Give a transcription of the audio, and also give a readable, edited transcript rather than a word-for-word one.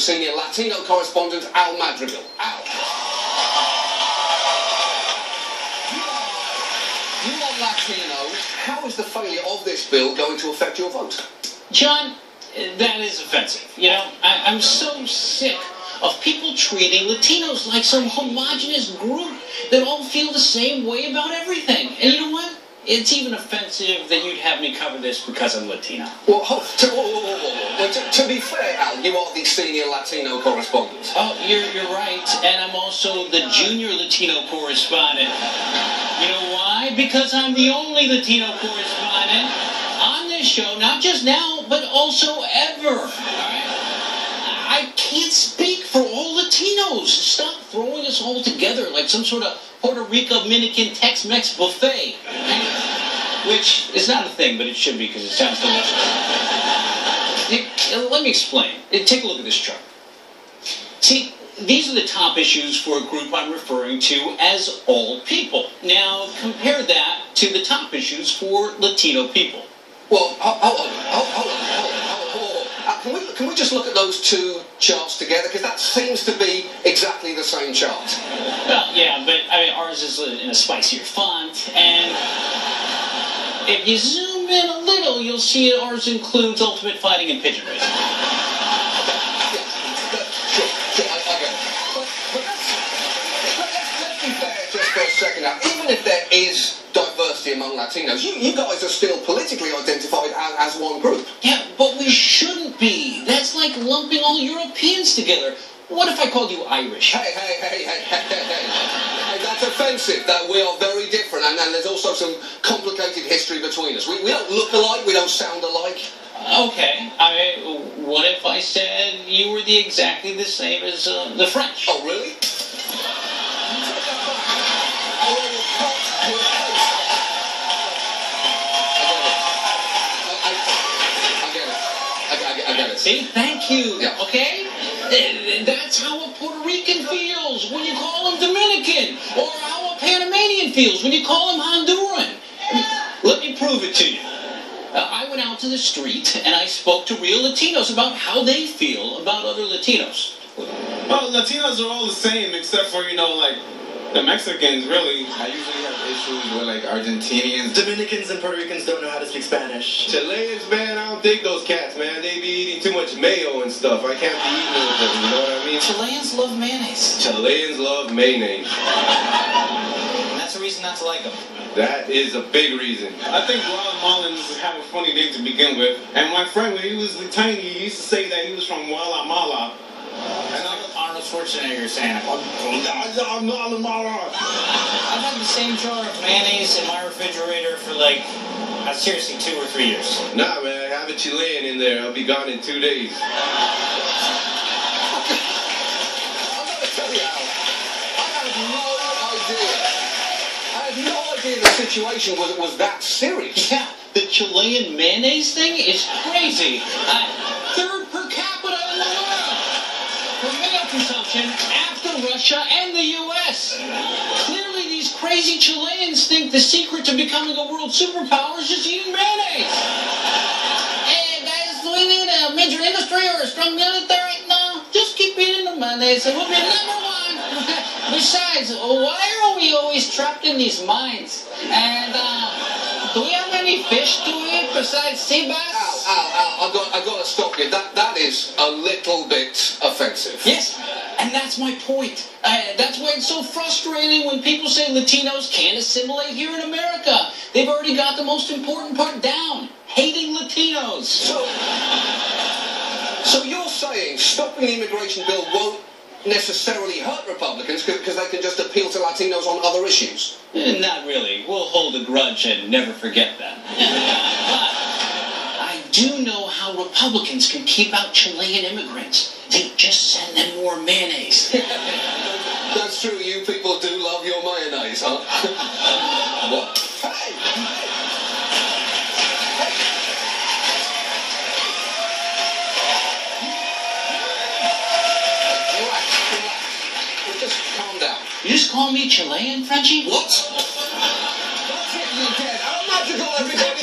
senior Latino correspondent, Al Madrigal. Al. You are Latino. How is the failure of this bill going to affect your vote? John, that is offensive. You know, I'm so sick of people treating Latinos like some homogenous group that all feel the same way about everything. And you know what? It's even offensive that you'd have me cover this because I'm Latino. Well, to be fair, Al, you are the senior Latino correspondent. Oh, you're right. And I'm also the junior Latino correspondent. You know why? Because I'm the only Latino correspondent on this show, not just now, but also ever. All right? I can't speak for all Latinos. Stop throwing us all together like some sort of Puerto Rico Dominican Tex-Mex buffet. Which is not a thing, but it should be because it sounds delicious. Let me explain. Take a look at this chart. See, these are the top issues for a group I'm referring to as all people. Now, compare that to the top issues for Latino people. Well, hold on. Can we just look at those two charts together? Because that seems to be exactly the same chart. Well, yeah, but I mean, ours is in a spicier font, and if you zoom in a little, you'll see ours includes ultimate fighting and pigeon racing. Sure, I get it. But let's be fair just for a second now. Even if there is diversity among Latinos, you guys are still politically identified as one group. Yeah, but we shouldn't be. That's like lumping all Europeans together. What if I called you Irish? Hey, that's offensive, that we are very different, and there's also some complicated history between us. We don't look alike, we don't sound alike. Okay, what if I said you were exactly the same as the French? Oh, really? I get it. See, thank you. Yeah. Okay? That's how a Puerto Rican feels when you call him Dominican, or how a Panamanian feels when you call him Honduran. Let me prove it to you. I went out to the street and I spoke to real Latinos about how they feel about other Latinos. Well, Latinos are all the same except for, like, the Mexicans, really. I usually have issues with, like, Argentinians. Dominicans and Puerto Ricans don't know how to speak Spanish. Chileans, man, I don't dig those cats, man. They be eating too much mayo and stuff. I can't be eating with them, you know what I mean? Chileans love mayonnaise. Chileans love mayonnaise. And that's a reason not to like them. That is a big reason. I think Guatemalans have a funny name to begin with. And my friend, when he was tiny, he used to say that he was from Guatemala. And Arnold Schwarzenegger saying, I'm I've had the same jar of mayonnaise in my refrigerator for seriously 2 or 3 years. Nah, man, I have a Chilean in there. I'll be gone in 2 days. I'm going to tell you, Al, I had no idea the situation was that serious. Yeah, the Chilean mayonnaise thing is crazy. Third per capita in the world for mayo consumption after Russia and the U.S. Clearly, these crazy Chileans think the secret to becoming a world superpower is just eating mayonnaise. Hey, guys, do we need a major industry or a strong military? No, just keep eating the mayonnaise and we'll be number one. Besides, why are we always trapped in these mines? And, do we have any fish to eat besides sea bass? Al, I've got to stop you. That is a little bit offensive. Yes, and that's my point. That's why it's so frustrating when people say Latinos can't assimilate here in America. They've already got the most important part down, hating Latinos. So you're saying stopping the immigration bill won't necessarily hurt Republicans because they can just appeal to Latinos on other issues? Not really. We'll hold a grudge and never forget that. But I do know how Republicans can keep out Chilean immigrants. They just send them more mayonnaise. That's true. You people do love your mayonnaise, huh? What? Hey! Just calm down. You just call me Chilean, Frenchie? What? That's it, you're dead. I'm not going to everybody.